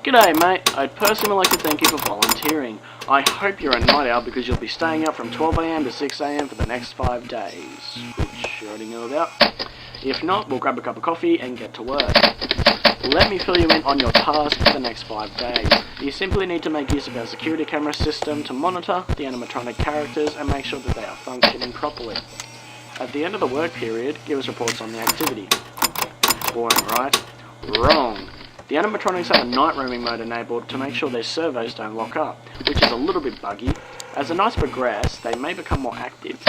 G'day mate, I'd personally like to thank you for volunteering. I hope you're a night owl because you'll be staying up from 12 AM to 6 AM for the next 5 days, which you already know about. If not, we'll grab a cup of coffee and get to work. Let me fill you in on your task for the next 5 days. You simply need to make use of our security camera system to monitor the animatronic characters and make sure that they are functioning properly. At the end of the work period, give us reports on the activity. Boring, right? Wrong. The animatronics have a night roaming mode enabled to make sure their servos don't lock up, which is a little bit buggy. As the nights progress, they may become more active.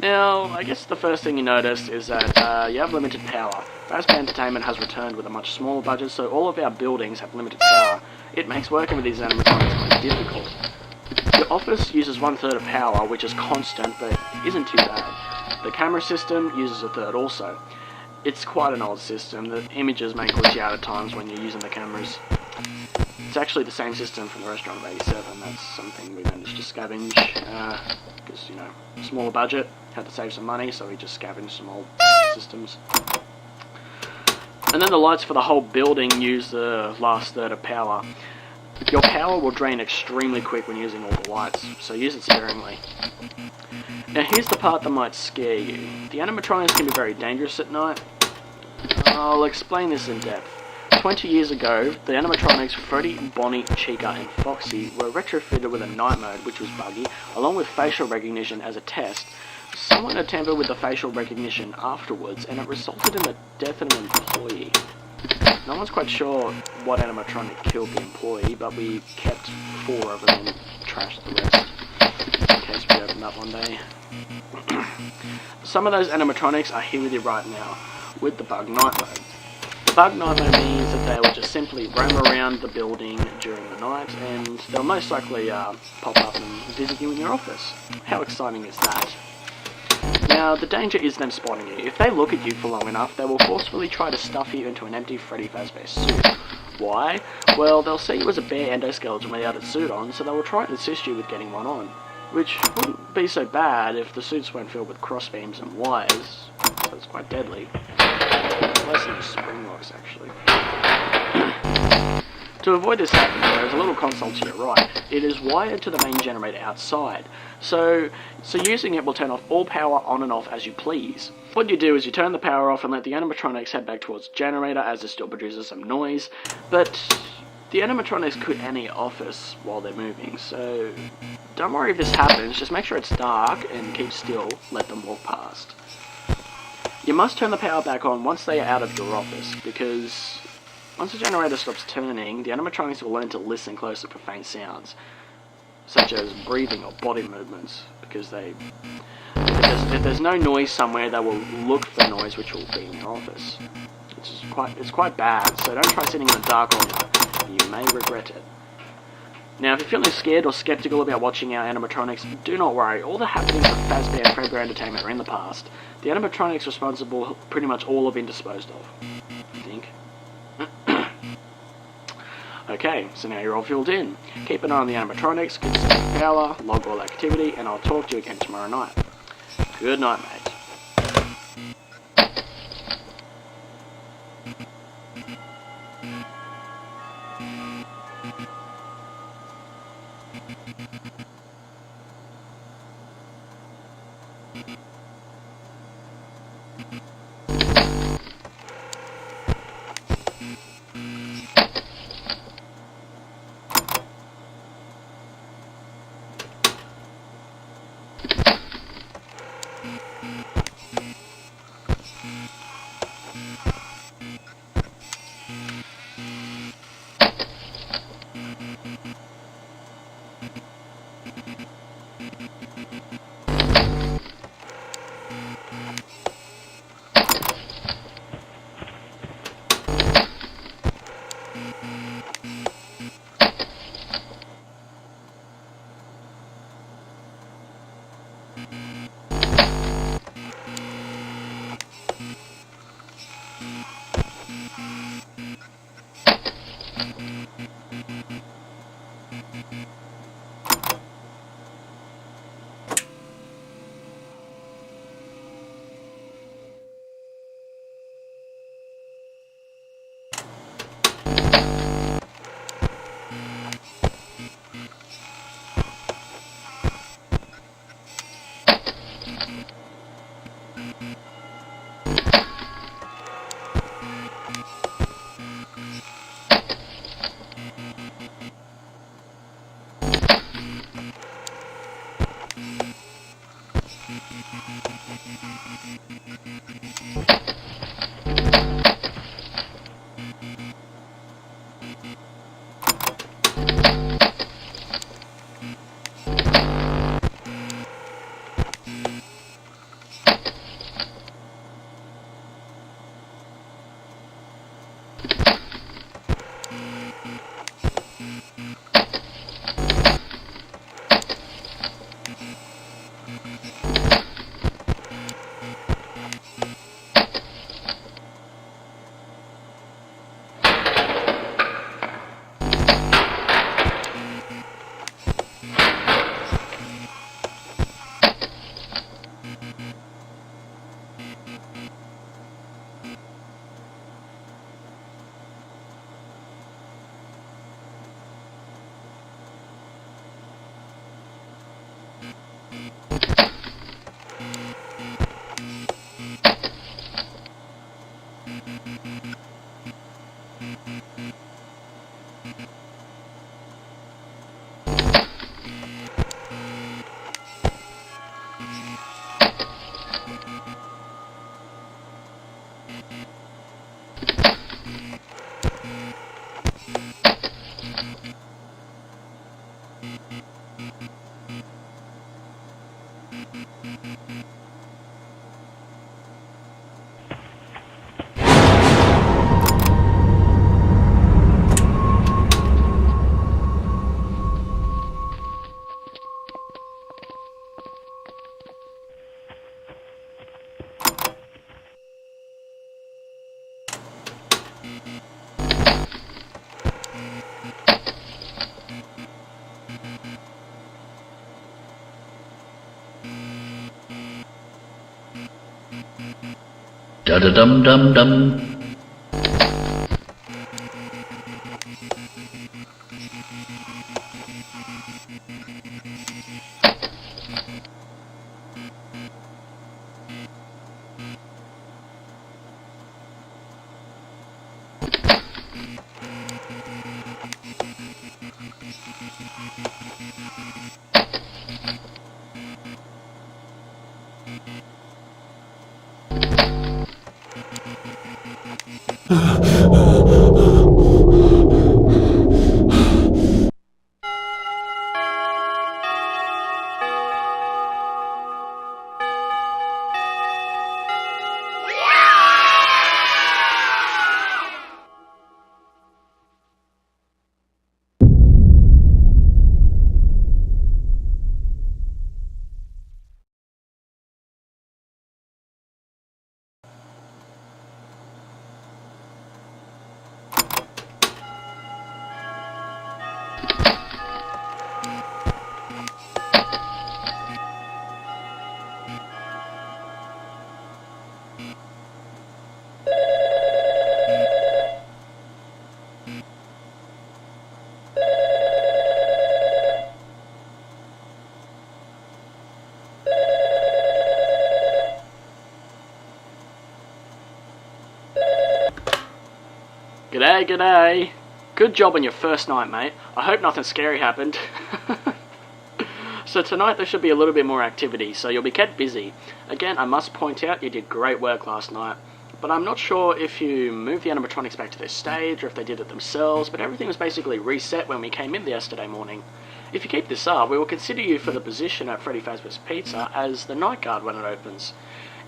Now, I guess the first thing you notice is that you have limited power. Fazbear Entertainment has returned with a much smaller budget, so all of our buildings have limited power. It makes working with these animatronics quite difficult. Your office uses 1/3 of power, which is constant, but isn't too bad. The camera system uses 1/3 also. It's quite an old system. The images may glitch out at times when you're using the cameras. It's actually the same system from the restaurant of 87. That's something we managed to scavenge, because, you know, smaller budget, had to save some money, so we just scavenged some old systems. And then the lights for the whole building use the last third of power. Your power will drain extremely quick when using all the lights, so use it sparingly. Now here's the part that might scare you. The animatronics can be very dangerous at night. I'll explain this in depth. 20 years ago, the animatronics Freddy, Bonnie, Chica and Foxy were retrofitted with a night mode, which was buggy, along with facial recognition as a test. Someone had tampered with the facial recognition afterwards, and it resulted in the death of an employee. No one's quite sure what animatronic killed the employee, but we kept 4 of them and trashed the rest, in case we opened up one day. Some of those animatronics are here with you right now, with the bug night mode. The bug night mode means that they will just simply roam around the building during the night, and they'll most likely pop up and visit you in your office. How exciting is that? Now, the danger is them spotting you. If they look at you for long enough, they will forcefully try to stuff you into an empty Freddy Fazbear suit. Why? Well, they'll see you as a bare endoskeleton without its suit on, so they will try and assist you with getting one on. Which wouldn't be so bad if the suits weren't filled with crossbeams and wires, so it's quite deadly. Less than spring locks, actually. To avoid this happening, there is a little console to your right. It is wired to the main generator outside, so using it will turn off all power on and off as you please. What you do is you turn the power off and let the animatronics head back towards the generator as it still produces some noise, but the animatronics could enter your office while they're moving, so don't worry if this happens, just make sure it's dark and keep still, let them walk past. You must turn the power back on once they are out of your office, because once the generator stops turning, the animatronics will learn to listen closer for faint sounds, such as breathing or body movements, because if there's no noise somewhere, they will look for noise which will be in your office. It's quite bad, so don't try sitting in the dark all night. You may regret it. Now, if you're feeling scared or skeptical about watching our animatronics, do not worry. All the happenings of Fazbear and Fredbear Entertainment are in the past. The animatronics responsible pretty much all have been disposed of, I think. Okay, so now you're all filled in. Keep an eye on the animatronics, conserve power, log all activity, and I'll talk to you again tomorrow night. Good night, mate. Da da dum dum dum. G'day, g'day. Good job on your first night, mate. I hope nothing scary happened. So tonight there should be a little bit more activity, so you'll be kept busy. Again, I must point out you did great work last night, but I'm not sure if you moved the animatronics back to their stage or if they did it themselves, but everything was basically reset when we came in yesterday morning. If you keep this up, we will consider you for the position at Freddy Fazbear's Pizza as the night guard when it opens.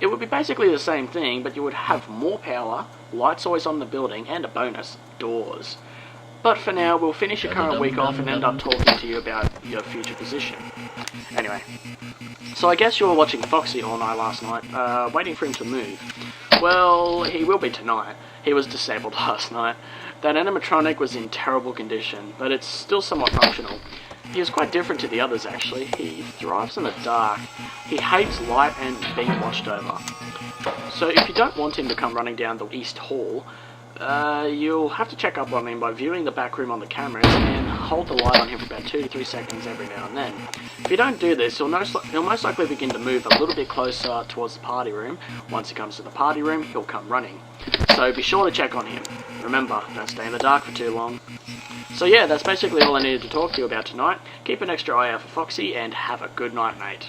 It would be basically the same thing, but you would have more power, lights always on the building, and a bonus, doors. But for now, we'll finish your current week off and end up talking to you about your future position. Anyway, so I guess you were watching Foxy all night last night, waiting for him to move. Well, he will be tonight. He was disabled last night. That animatronic was in terrible condition, but it's still somewhat functional. He is quite different to the others actually. He thrives in the dark. He hates light and being watched over. So if you don't want him to come running down the East Hall, you'll have to check up on him by viewing the back room on the cameras and hold the light on him for about 2 to 3 seconds every now and then. If you don't do this, he'll most likely begin to move a little bit closer towards the party room. Once he comes to the party room, he'll come running. So be sure to check on him. Remember, don't stay in the dark for too long. So yeah, that's basically all I needed to talk to you about tonight. Keep an extra eye out for Foxy and have a good night, mate.